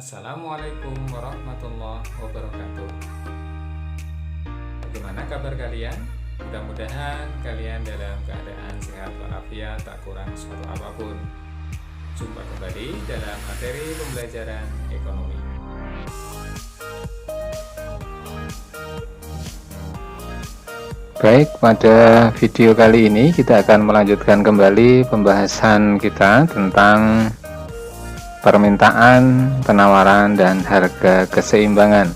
Assalamualaikum warahmatullahi wabarakatuh. Bagaimana kabar kalian? Mudah-mudahan kalian dalam keadaan sehat walafiat, tak kurang suatu apapun. Jumpa kembali dalam materi pembelajaran ekonomi. Baik, pada video kali ini kita akan melanjutkan kembali pembahasan kita tentang permintaan, penawaran, dan harga keseimbangan.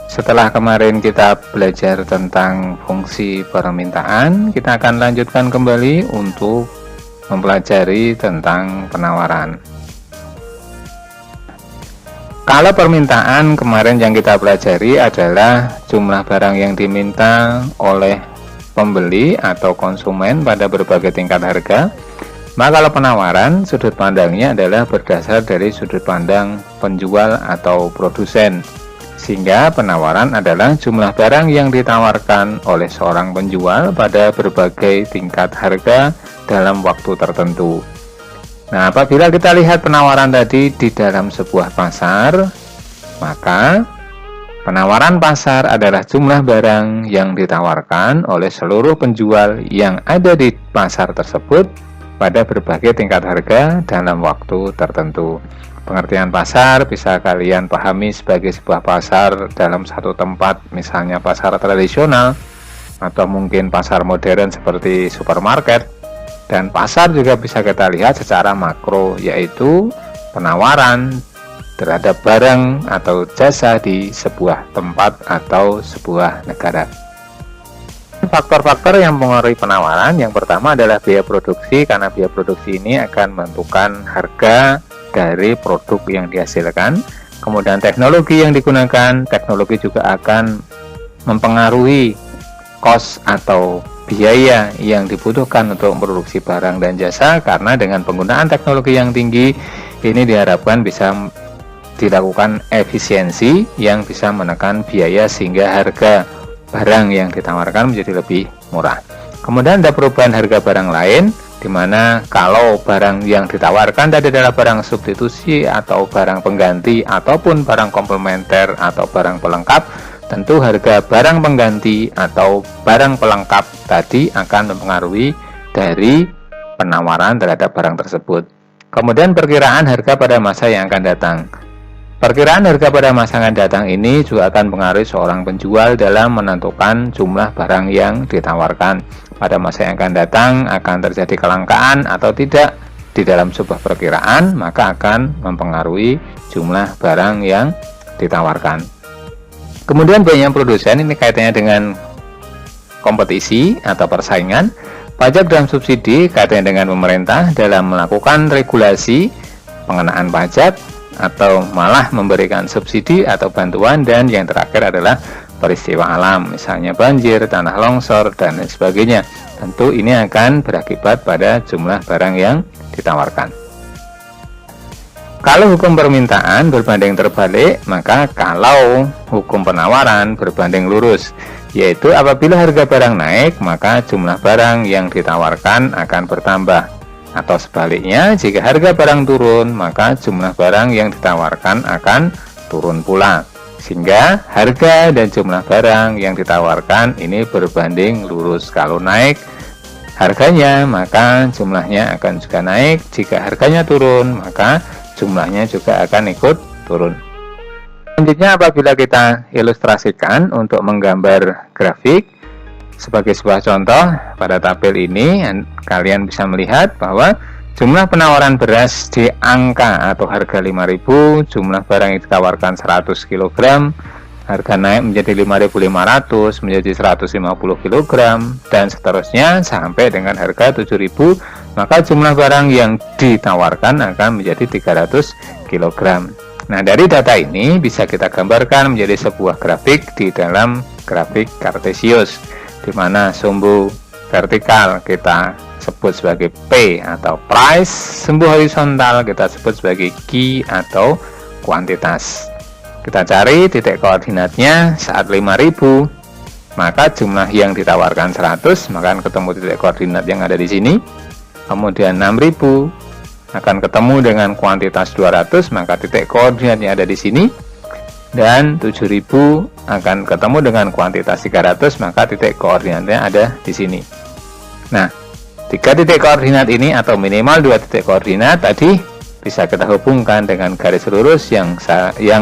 Setelah kemarin kita belajar tentang fungsi permintaan, kita akan lanjutkan kembali untuk mempelajari tentang penawaran. Kalau permintaan kemarin yang kita pelajari adalah jumlah barang yang diminta oleh pembeli atau konsumen pada berbagai tingkat harga. Maka kalau penawaran, sudut pandangnya adalah berdasar dari sudut pandang penjual atau produsen. Sehingga penawaran adalah jumlah barang yang ditawarkan oleh seorang penjual pada berbagai tingkat harga dalam waktu tertentu. Nah, apabila kita lihat penawaran tadi di dalam sebuah pasar, maka penawaran pasar adalah jumlah barang yang ditawarkan oleh seluruh penjual yang ada di pasar tersebut pada berbagai tingkat harga dalam waktu tertentu. Pengertian pasar bisa kalian pahami sebagai sebuah pasar dalam satu tempat, misalnya pasar tradisional, atau mungkin pasar modern seperti supermarket. Dan pasar juga bisa kita lihat secara makro, yaitu penawaran terhadap barang atau jasa di sebuah tempat atau sebuah negara. Faktor-faktor yang mempengaruhi penawaran, yang pertama adalah biaya produksi, karena biaya produksi ini akan menentukan harga dari produk yang dihasilkan. Kemudian teknologi yang digunakan, teknologi juga akan mempengaruhi cost atau biaya yang dibutuhkan untuk memproduksi barang dan jasa, karena dengan penggunaan teknologi yang tinggi ini diharapkan bisa dilakukan efisiensi yang bisa menekan biaya sehingga harga barang yang ditawarkan menjadi lebih murah. Kemudian ada perubahan harga barang lain, di mana kalau barang yang ditawarkan tadi adalah barang substitusi atau barang pengganti ataupun barang komplementer atau barang pelengkap, tentu harga barang pengganti atau barang pelengkap tadi akan mempengaruhi dari penawaran terhadap barang tersebut. Kemudian perkiraan harga pada masa yang akan datang. Perkiraan harga pada masa yang akan datang ini juga akan mempengaruhi seorang penjual dalam menentukan jumlah barang yang ditawarkan. Pada masa yang akan datang akan terjadi kelangkaan atau tidak di dalam sebuah perkiraan, maka akan mempengaruhi jumlah barang yang ditawarkan. Kemudian banyak produsen, ini kaitannya dengan kompetisi atau persaingan. Pajak dan subsidi kaitannya dengan pemerintah dalam melakukan regulasi pengenaan pajak atau malah memberikan subsidi atau bantuan. Dan yang terakhir adalah peristiwa alam, misalnya banjir, tanah longsor, dan lain sebagainya. Tentu ini akan berakibat pada jumlah barang yang ditawarkan. Kalau hukum permintaan berbanding terbalik, maka kalau hukum penawaran berbanding lurus, yaitu apabila harga barang naik, maka jumlah barang yang ditawarkan akan bertambah. Atau sebaliknya, jika harga barang turun, maka jumlah barang yang ditawarkan akan turun pula. Sehingga harga dan jumlah barang yang ditawarkan ini berbanding lurus. Kalau naik harganya, maka jumlahnya akan juga naik. Jika harganya turun, maka jumlahnya juga akan ikut turun. Selanjutnya, apabila kita ilustrasikan untuk menggambar grafik sebagai sebuah contoh, pada tabel ini kalian bisa melihat bahwa jumlah penawaran beras di angka atau harga 5.000, jumlah barang yang ditawarkan 100 kg, harga naik menjadi 5.500, menjadi 150 kg, dan seterusnya sampai dengan harga 7.000, maka jumlah barang yang ditawarkan akan menjadi 300 kg. Nah, dari data ini bisa kita gambarkan menjadi sebuah grafik di dalam grafik kartesius, di mana sumbu vertikal kita sebut sebagai P atau price, sumbu horizontal kita sebut sebagai Q atau kuantitas. Kita cari titik koordinatnya saat 5.000, maka jumlah yang ditawarkan 100, maka ketemu titik koordinat yang ada di sini. Kemudian 6.000, akan ketemu dengan kuantitas 200, maka titik koordinatnya ada di sini. Dan 7000 akan ketemu dengan kuantitas 300, maka titik koordinatnya ada di sini. Nah, 3 titik koordinat ini atau minimal 2 titik koordinat tadi bisa kita hubungkan dengan garis lurus yang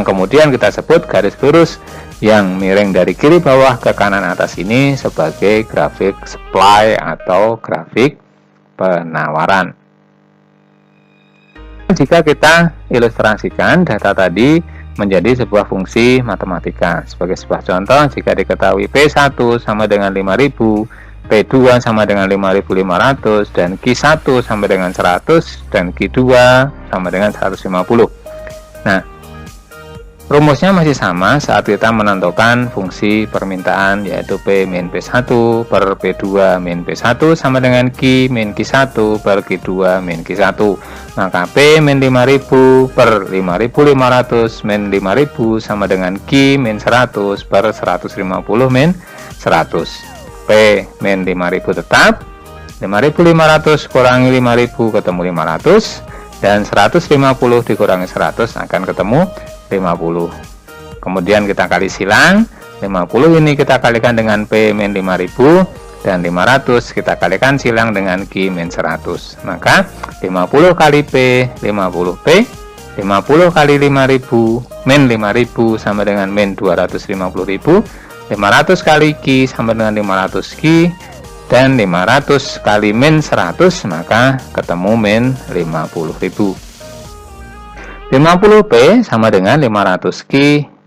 kemudian kita sebut garis lurus yang miring dari kiri bawah ke kanan atas ini sebagai grafik supply atau grafik penawaran. Jika kita ilustrasikan data tadi menjadi sebuah fungsi matematika. Sebagai sebuah contoh, jika diketahui P1 sama dengan 5000, P2 sama dengan 5500, dan Q1 sama dengan 100, dan Q2 sama dengan 150. Nah, rumusnya masih sama saat kita menentukan fungsi permintaan, yaitu P min P1 per P2 min P1 sama dengan Q min Q1 per Q2 min Q1. Maka P min 5000 per 5500 min 5000 sama dengan Q min 100 per 150 min 100. P min 5000 tetap, 5500 kurangi 5000 ketemu 500, dan 150 dikurangi 100 akan ketemu 50. Kemudian kita kali silang, 50 ini kita kalikan dengan P min 5000, dan 500 kita kalikan silang dengan Q min 100. Maka 50 kali P 50P, 50 kali 5000 min 5000 sama dengan min 250.000, 500 kali Q sama dengan 500 Q, dan 500 kali min 100 maka ketemu min 50.000. 50P sama dengan 500Q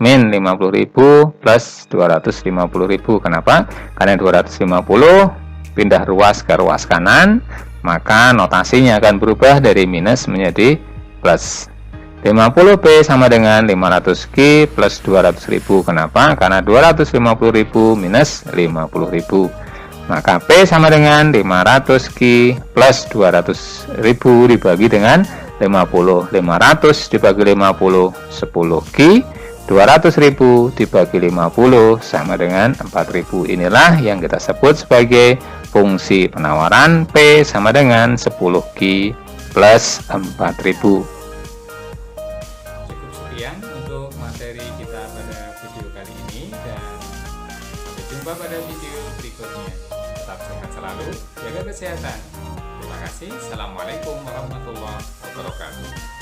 min 50.000 plus 250.000. Kenapa? Karena 250 pindah ruas ke ruas kanan, maka notasinya akan berubah dari minus menjadi plus. 50P sama dengan 500Q plus 200.000. Kenapa? Karena 250.000 minus 50.000. Maka P sama dengan 500Q plus 200.000 dibagi dengan 50. 500 dibagi 50 10Q, 200.000 dibagi 50 sama dengan 4.000. Inilah yang kita sebut sebagai fungsi penawaran P sama dengan 10Q plus 4.000. Cukup sekian untuk materi kita pada video kali ini, dan sampai jumpa pada video berikutnya. Tetap sehat selalu, jaga kesehatan. Terima kasih. Assalamualaikum warahmatullahi wabarakatuh.